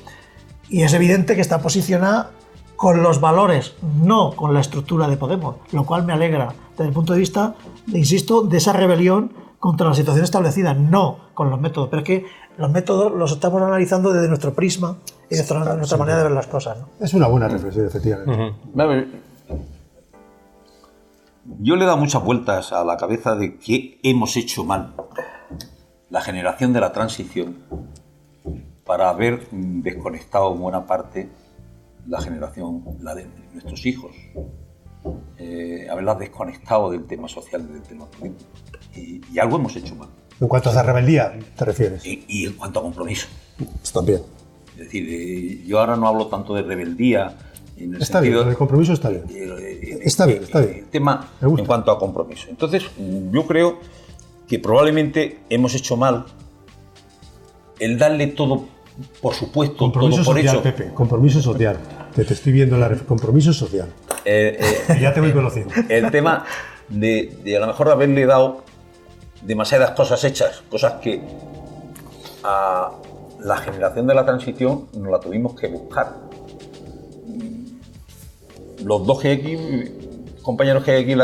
y es evidente que está posicionada con los valores, no con la estructura de Podemos, lo cual me alegra desde el punto de vista, insisto, de esa rebelión contra la situación establecida, no con los métodos, pero es que los métodos los estamos analizando desde nuestro prisma y de nuestra manera de ver las cosas, ¿no? Es una buena reflexión, efectivamente. Yo le he dado muchas vueltas a la cabeza de qué hemos hecho mal la generación de la transición para haber desconectado en buena parte la generación, la de nuestros hijos, haberlas desconectado del tema social y del tema político. Y algo hemos hecho mal. En cuanto a la rebeldía, ¿te refieres? Y en cuanto a compromiso. Pues también. Es decir, yo ahora no hablo tanto de rebeldía. En el Está sentido, bien, el compromiso está bien. Está bien. El tema en cuanto a compromiso. Entonces, yo creo que probablemente hemos hecho mal el darle todo, por supuesto, compromiso todo por social, hecho. Pepe, compromiso social. Que te estoy viendo compromiso social. Ya te voy conociendo. El tema de a lo mejor haberle dado demasiadas cosas hechas, cosas que a la generación de la transición nos la tuvimos que buscar. Los dos compañeros que hay aquí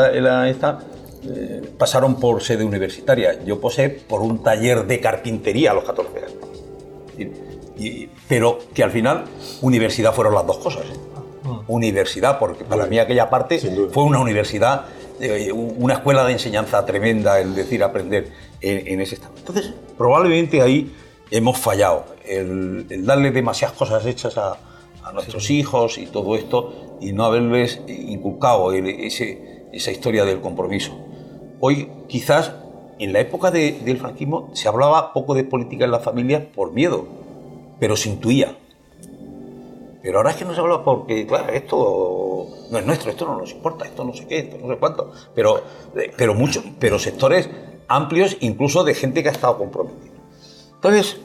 pasaron por sede universitaria. Yo pasé por un taller de carpintería a los 14 años. Pero que al final universidad fueron las dos cosas. Universidad, porque para mí aquella parte fue una universidad, una escuela de enseñanza tremenda, el decir, aprender en ese estado. Entonces, probablemente ahí hemos fallado, el darle demasiadas cosas hechas a nuestros hijos y todo esto, y no haberles inculcado ese esa historia del compromiso. Hoy, quizás, en la época del franquismo, se hablaba poco de política en las familias por miedo, pero se intuía. Pero ahora es que no se habla porque, claro, esto no es nuestro, esto no nos importa, esto no sé qué, esto no sé cuánto. Pero sectores amplios, incluso de gente que ha estado comprometida. Entonces,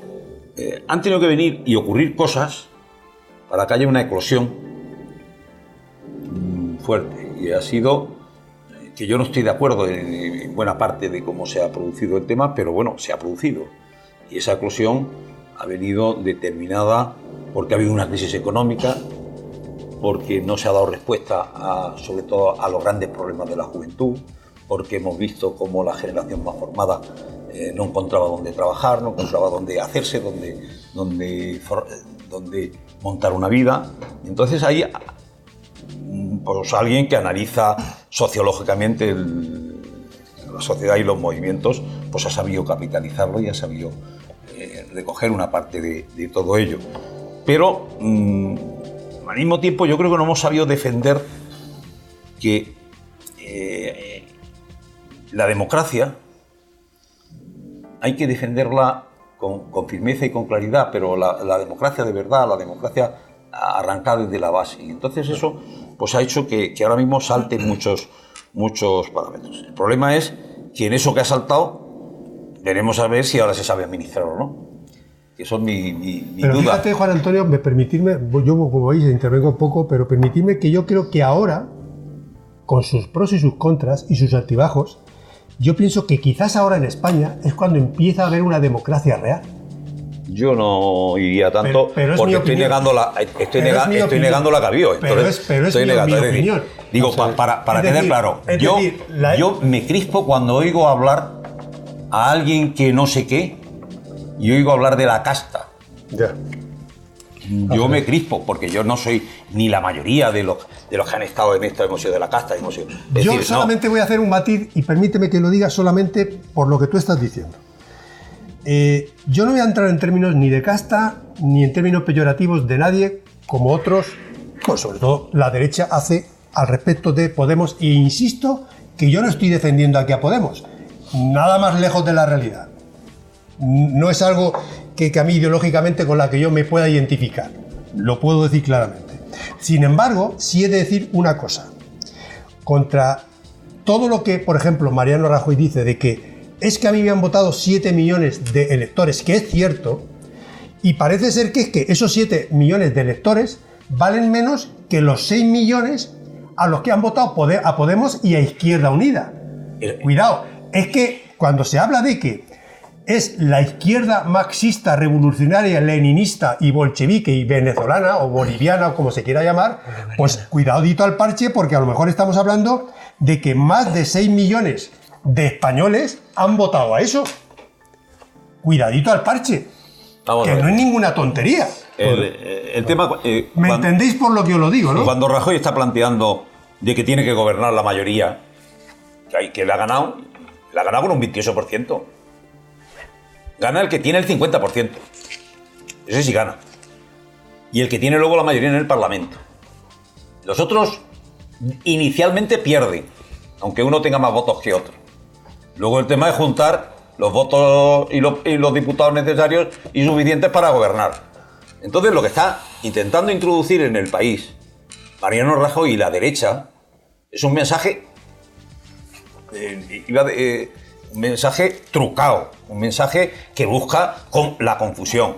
han tenido que venir y ocurrir cosas para que haya una eclosión fuerte. Y ha sido que yo no estoy de acuerdo en buena parte de cómo se ha producido el tema, pero bueno, se ha producido. Y esa eclosión ha venido determinada porque ha habido una crisis económica, porque no se ha dado respuesta sobre todo a los grandes problemas de la juventud, porque hemos visto cómo la generación más formada no encontraba dónde trabajar, no encontraba dónde hacerse, dónde montar una vida. Entonces hay pues, alguien que analiza sociológicamente la sociedad y los movimientos, pues ha sabido capitalizarlo y ha sabido recoger una parte de todo ello. Pero al mismo tiempo yo creo que no hemos sabido defender que la democracia hay que defenderla con firmeza y con claridad, pero la democracia de verdad, la democracia arrancada desde la base. Y entonces eso pues, ha hecho que ahora mismo salten muchos parámetros. El problema es que en eso que ha saltado, veremos a ver si ahora se sabe administrar o no. Que son mi pero duda. Fíjate, Juan Antonio, permitidme, yo como veis intervengo un poco, pero permitidme que yo creo que ahora, con sus pros y sus contras y sus altibajos, yo pienso que quizás ahora en España es cuando empieza a haber una democracia real. Yo no iría tanto pero porque estoy negando la que había. Pero es mi opinión. Digo, o sea, para tener claro, yo me crispo cuando oigo hablar a alguien que no sé qué y oigo hablar de la casta. Ya. Yo me crispo porque yo no soy ni la mayoría de los que han estado en esto, hemos sido de la casta. Yo solamente voy a hacer un matiz y permíteme que lo diga solamente por lo que tú estás diciendo. Yo no voy a entrar en términos ni de casta ni en términos peyorativos de nadie, como otros, pues sobre todo la derecha, hace al respecto de Podemos, e insisto que yo no estoy defendiendo aquí a Podemos, nada más lejos de la realidad. No es algo que a mí ideológicamente con la que yo me pueda identificar, lo puedo decir claramente. Sin embargo, sí he de decir una cosa, contra todo lo que, por ejemplo, Mariano Rajoy dice de que es que a mí me han votado 7 millones de electores, que es cierto, y parece ser que es que esos 7 millones de electores valen menos que los 6 millones a los que han votado a Podemos y a Izquierda Unida. Cuidado, es que cuando se habla de que es la izquierda marxista, revolucionaria, leninista y bolchevique y venezolana o boliviana o como se quiera llamar, pues cuidadito al parche, porque a lo mejor estamos hablando de que más de 6 millones de españoles han votado a eso. Cuidadito al parche, que no es ninguna tontería. El tema... ¿Me entendéis por lo que os lo digo, no? Cuando Rajoy está planteando de que tiene que gobernar la mayoría, que le ha ganado con un 28%. Gana el que tiene el 50%. Ese sí gana. Y el que tiene luego la mayoría en el Parlamento. Los otros inicialmente pierden, aunque uno tenga más votos que otro. Luego el tema es juntar los votos y los diputados necesarios y suficientes para gobernar. Entonces lo que está intentando introducir en el país Mariano Rajoy y la derecha es un mensaje un mensaje trucado, un mensaje que busca la confusión.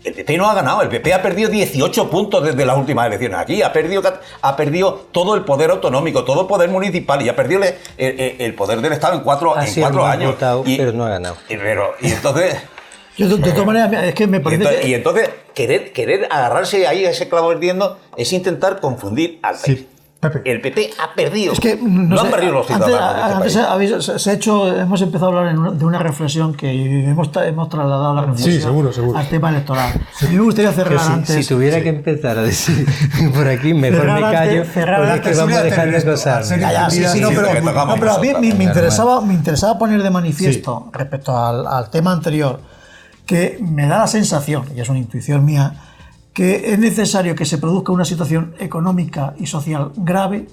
El PP no ha ganado, el PP ha perdido 18 puntos desde las últimas elecciones aquí, ha perdido todo el poder autonómico, todo el poder municipal y ha perdido el poder del Estado en cuatro años. Votado, pero no ha ganado. Y entonces... Yo, de todas maneras, es que me parece... Y entonces querer agarrarse ahí a ese clavo ardiendo es intentar confundir al país. Sí. Pepe. El PP ha perdido. Es que no han perdido los ciudadanos. Hemos empezado a hablar de una reflexión que hemos trasladado la reflexión al tema electoral. Sí. A mí me gustaría cerrar antes. Si tuviera que empezar a decir por aquí, mejor me callo, porque es que vamos a dejar de gozar. Pero a mí me interesaba poner de manifiesto respecto al tema anterior, que me da la sensación, y es una intuición mía, que es necesario que se produzca una situación económica y social grave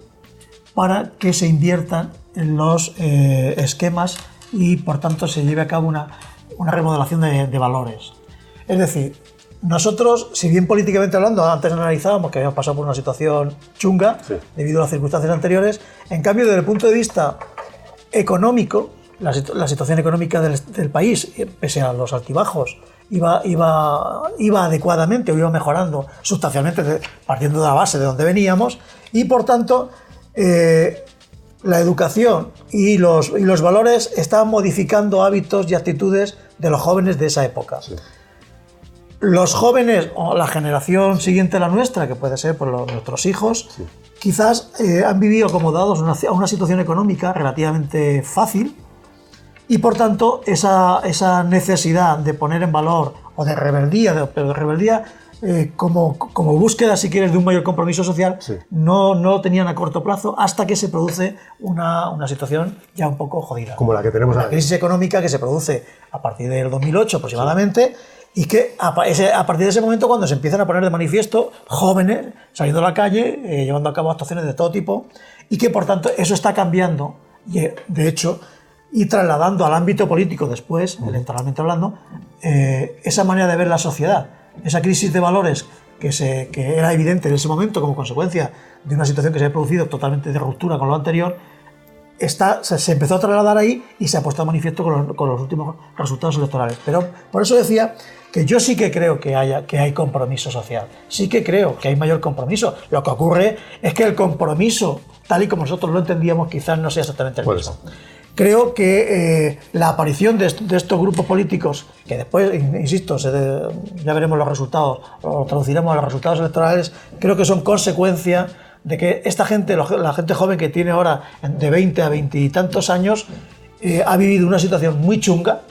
para que se inviertan en los esquemas y por tanto se lleve a cabo una remodelación de valores. Es decir, nosotros, si bien políticamente hablando, antes analizábamos que habíamos pasado por una situación chunga, sí, debido a las circunstancias anteriores, en cambio, desde el punto de vista económico, la situación económica del país, pese a los altibajos, iba adecuadamente o iba mejorando sustancialmente, partiendo de la base de donde veníamos, y por tanto la educación y los valores estaban modificando hábitos y actitudes de los jóvenes de esa época. Sí. Los jóvenes o la generación siguiente a la nuestra, que puede ser por nuestros hijos, sí, quizás han vivido acomodados a una situación económica relativamente fácil, y por tanto esa necesidad de poner en valor, o de rebeldía, como búsqueda, si quieres, de un mayor compromiso social, sí, no lo tenían a corto plazo, hasta que se produce una situación ya un poco jodida. Como la que tenemos ahora. La crisis económica que se produce a partir del 2008 aproximadamente, sí, y que a partir de ese momento, cuando se empiezan a poner de manifiesto jóvenes saliendo a la calle, llevando a cabo actuaciones de todo tipo, y que por tanto eso está cambiando, y de hecho, y trasladando al ámbito político después, electoralmente hablando, esa manera de ver la sociedad, esa crisis de valores que era evidente en ese momento como consecuencia de una situación que se había producido totalmente de ruptura con lo anterior, se empezó a trasladar ahí y se ha puesto a manifiesto con los últimos resultados electorales. Pero por eso decía que yo sí que creo que hay compromiso social, sí que creo que hay mayor compromiso. Lo que ocurre es que el compromiso, tal y como nosotros lo entendíamos, quizás no sea exactamente el mismo. Creo que la aparición de estos grupos políticos, que después, insisto, ya veremos los resultados, o traduciremos a los resultados electorales, creo que son consecuencia de que esta gente, la gente joven que tiene ahora de 20 a 20 y tantos años, ha vivido una situación muy chunga,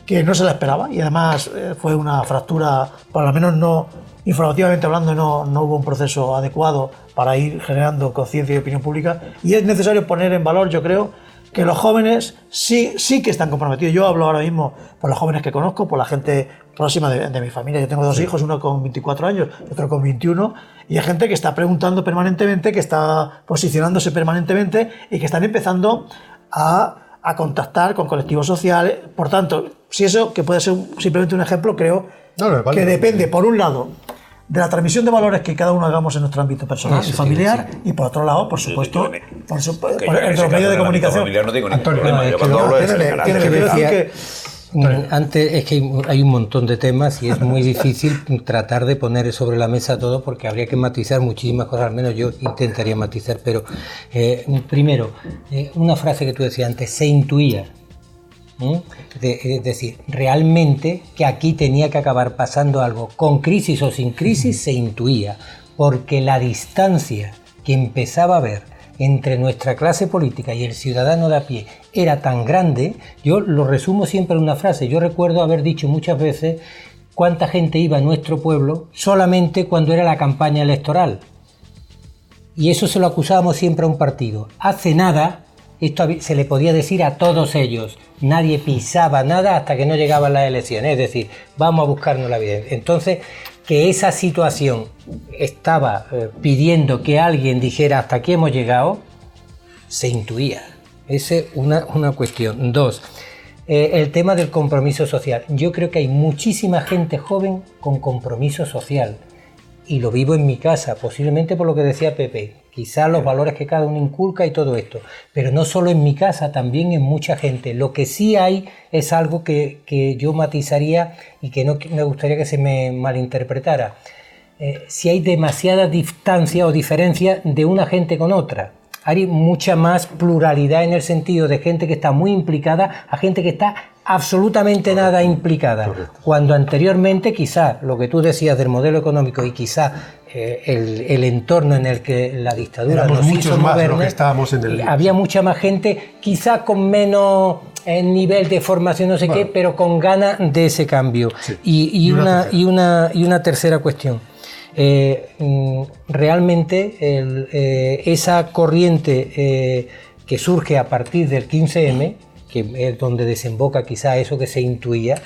que no se la esperaba, y además fue una fractura, por lo menos no, informativamente hablando, no hubo un proceso adecuado para ir generando conciencia y opinión pública, y es necesario poner en valor, yo creo, que los jóvenes sí que están comprometidos. Yo hablo ahora mismo por los jóvenes que conozco, por la gente próxima de mi familia. Yo tengo dos hijos, uno con 24 años y otro con 21, y hay gente que está preguntando permanentemente, que está posicionándose permanentemente y que están empezando a contactar con colectivos sociales. Por tanto, si eso, que puede ser simplemente un ejemplo, creo que depende, por un lado, de la transmisión de valores que cada uno hagamos en nuestro ámbito personal y familiar, sí, y por otro lado, por supuesto, por los medios de comunicación. No tengo ningún problema. Yo cuando hablo antes es que hay un montón de temas y es muy difícil tratar de poner sobre la mesa todo, porque habría que matizar muchísimas cosas, al menos yo intentaría matizar, pero primero, una frase que tú decías antes, se intuía. Es decir, realmente que aquí tenía que acabar pasando algo, con crisis o sin crisis, se intuía, porque la distancia que empezaba a haber entre nuestra clase política y el ciudadano de a pie era tan grande. Yo lo resumo siempre en una frase. Yo recuerdo haber dicho muchas veces cuánta gente iba a nuestro pueblo solamente cuando era la campaña electoral, y eso se lo acusábamos siempre a un partido. Hace nada esto se le podía decir a todos ellos, nadie pisaba nada hasta que no llegaban las elecciones, es decir, vamos a buscarnos la vida. Entonces, que esa situación estaba pidiendo que alguien dijera hasta aquí hemos llegado, se intuía. Esa es una cuestión. Dos, el tema del compromiso social. Yo creo que hay muchísima gente joven con compromiso social, y lo vivo en mi casa, posiblemente por lo que decía Pepe, quizás los valores que cada uno inculca y todo esto, pero no solo en mi casa, también en mucha gente. Lo que sí hay es algo que yo matizaría y que no me gustaría que se me malinterpretara. Si hay demasiada distancia o diferencia de una gente con otra. Hay mucha más pluralidad en el sentido de gente que está muy implicada a gente que está absolutamente nada implicada. Correcto. Cuando anteriormente quizás lo que tú decías del modelo económico y quizás el entorno en el que la dictadura nos hizo movernos, había mucha más gente quizás con menos nivel de formación, no sé qué, pero con ganas de ese cambio. Sí. Y una tercera cuestión. Realmente esa corriente que surge a partir del 15M, que es donde desemboca quizá eso que se intuía,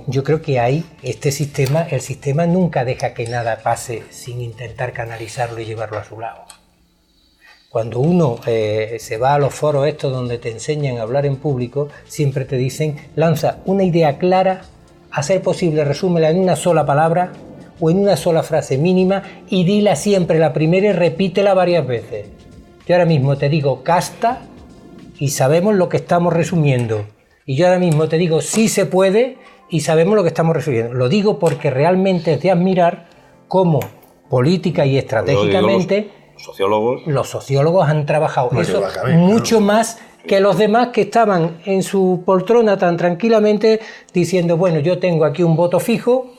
yo creo que hay el sistema nunca deja que nada pase sin intentar canalizarlo y llevarlo a su lado. Cuando uno se va a los foros estos donde te enseñan a hablar en público, siempre te dicen, lanza una idea clara, a ser posible resúmela en una sola palabra o en una sola frase mínima y dila siempre la primera y repítela varias veces. Yo ahora mismo te digo casta y sabemos lo que estamos resumiendo. Y yo ahora mismo te digo sí se puede y sabemos lo que estamos resumiendo. Lo digo porque realmente es de admirar cómo política y estratégicamente los sociólogos han trabajado eso mucho más que los demás que estaban en su poltrona tan tranquilamente diciendo, bueno, yo tengo aquí un voto fijo,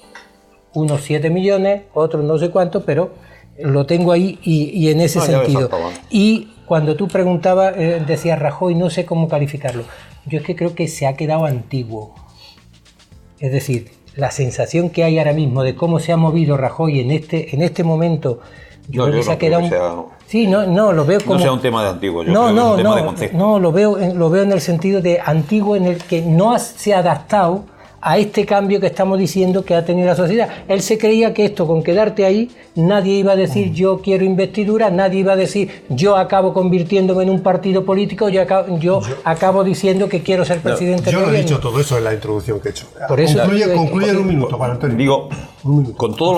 unos 7 millones, otros no sé cuántos, pero lo tengo ahí y en ese sentido. Y cuando tú preguntabas, decías Rajoy, no sé cómo calificarlo. Yo es que creo que se ha quedado antiguo. Es decir, la sensación que hay ahora mismo de cómo se ha movido Rajoy en este momento, yo creo que se ha quedado... Sí, no, lo veo como... No sea un tema de antiguo, yo creo que es un tema de concepto. No, lo veo en el sentido de antiguo, en el que no se ha adaptado a este cambio que estamos diciendo que ha tenido la sociedad. Él se creía que esto, con quedarte ahí, nadie iba a decir yo quiero investidura, nadie iba a decir yo acabo convirtiéndome en un partido político, yo acabo diciendo que quiero ser presidente. Yo lo he dicho todo eso en la introducción que he hecho. Por eso concluye en un minuto, Juan Antonio. Digo, con todos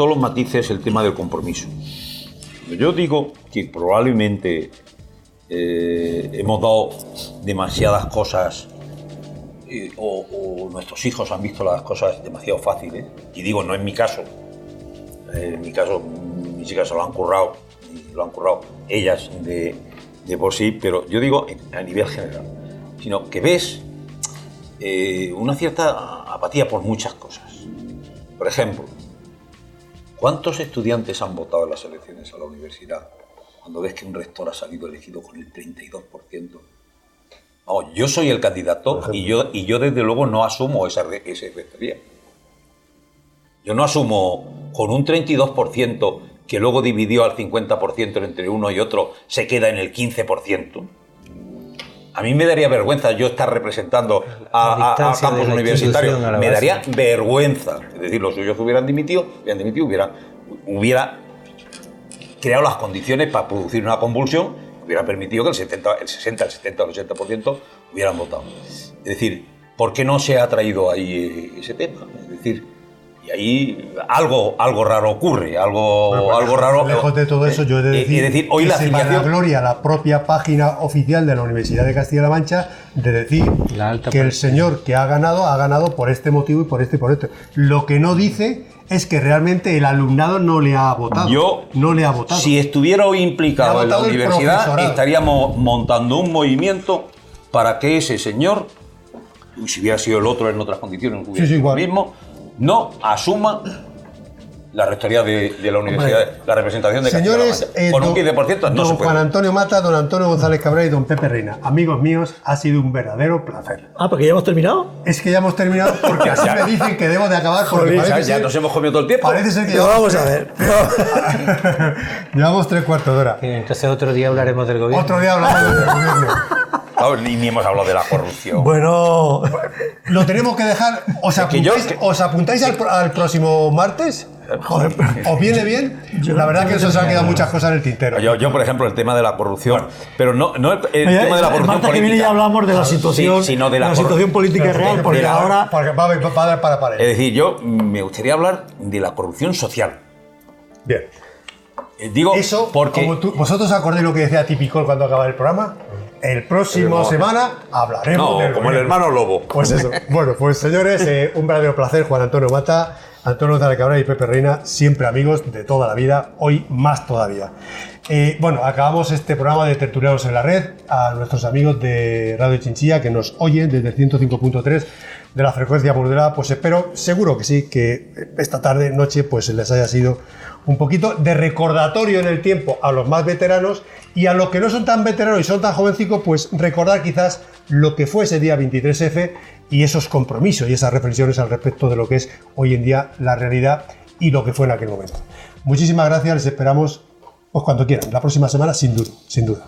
los matices el tema del compromiso. Yo digo que probablemente hemos dado demasiadas cosas o nuestros hijos han visto las cosas demasiado fáciles, y digo, no en mi caso, mis hijas se lo han currado ellas de por sí, pero yo digo a nivel general, sino que ves una cierta apatía por muchas cosas. Por ejemplo, ¿cuántos estudiantes han votado en las elecciones a la universidad cuando ves que un rector ha salido elegido con el 32%? No, yo soy el candidato y yo desde luego no asumo esa rectoría. Yo no asumo con un 32% que luego dividió al 50% entre uno y otro, se queda en el 15%. A mí me daría vergüenza yo estar representando a campus universitarios. Me daría vergüenza. Es decir, los suyos hubieran dimitido, hubiera creado las condiciones para producir una convulsión, hubiera permitido que el 60, el 70 o el 80% hubieran votado. Es decir, ¿por qué no se ha traído ahí ese tema? Es decir, y ahí algo raro ocurre, algo raro. Lejos de todo eso, yo he de decir hoy que la se vanagloria la propia página oficial de la Universidad de Castilla-La Mancha de decir que el señor que ha ganado por este motivo y por este y por este. Lo que no dice es que realmente el alumnado no le ha votado. No le ha votado. Si estuviera hoy implicado en la universidad, estaríamos montando un movimiento para que ese señor, y si hubiera sido el otro en otras condiciones, hubiera sido lo mismo, no asuma la rectoría de la universidad, la representación de Castilla-La Mancha. Con un 15% no se puede. Juan Antonio Mata, don Antonio González Cabrera y don Pepe Reina. Amigos míos, ha sido un verdadero placer. ¿Porque ya hemos terminado? Es que ya hemos terminado porque así me dicen que debo de acabar. Porque ya nos hemos comido todo el tiempo. Parece ser que vamos a ver. Llevamos 3/4 de hora. Entonces otro día hablaremos del gobierno. Otro día hablamos del gobierno. Ni hemos hablado de la corrupción. Bueno, lo tenemos que dejar. ¿Os apuntáis al próximo martes? Joder, ¿os viene bien? La verdad que eso se han quedado muchas cosas en el tintero. Yo, por ejemplo, el tema de la corrupción, pero no el tema de la corrupción política. Que viene ya hablamos de la situación, sino de la situación política real, porque ahora... Porque va a dar para pared. Es decir, yo me gustaría hablar de la corrupción social. Bien. Digo, eso, porque... ¿Vosotros acordáis lo que decía Tipicol cuando acaba el programa? El próximo semana hablaremos del como el hermano Lobo. Pues eso. Bueno, pues señores, un verdadero placer. Juan Antonio Mata, Antonio González Cabrera y Pepe Reina, siempre amigos de toda la vida, hoy más todavía. Bueno, acabamos este programa de Tertulianos en la Red. A nuestros amigos de Radio Chinchilla que nos oyen desde el 105.3 de la frecuencia modulada, pues seguro que sí, que esta tarde, noche, pues les haya sido un poquito de recordatorio en el tiempo a los más veteranos, y a los que no son tan veteranos y son tan jovencicos, pues recordar quizás lo que fue ese día 23F y esos compromisos y esas reflexiones al respecto de lo que es hoy en día la realidad y lo que fue en aquel momento. Muchísimas gracias, les esperamos pues cuando quieran, la próxima semana sin duda.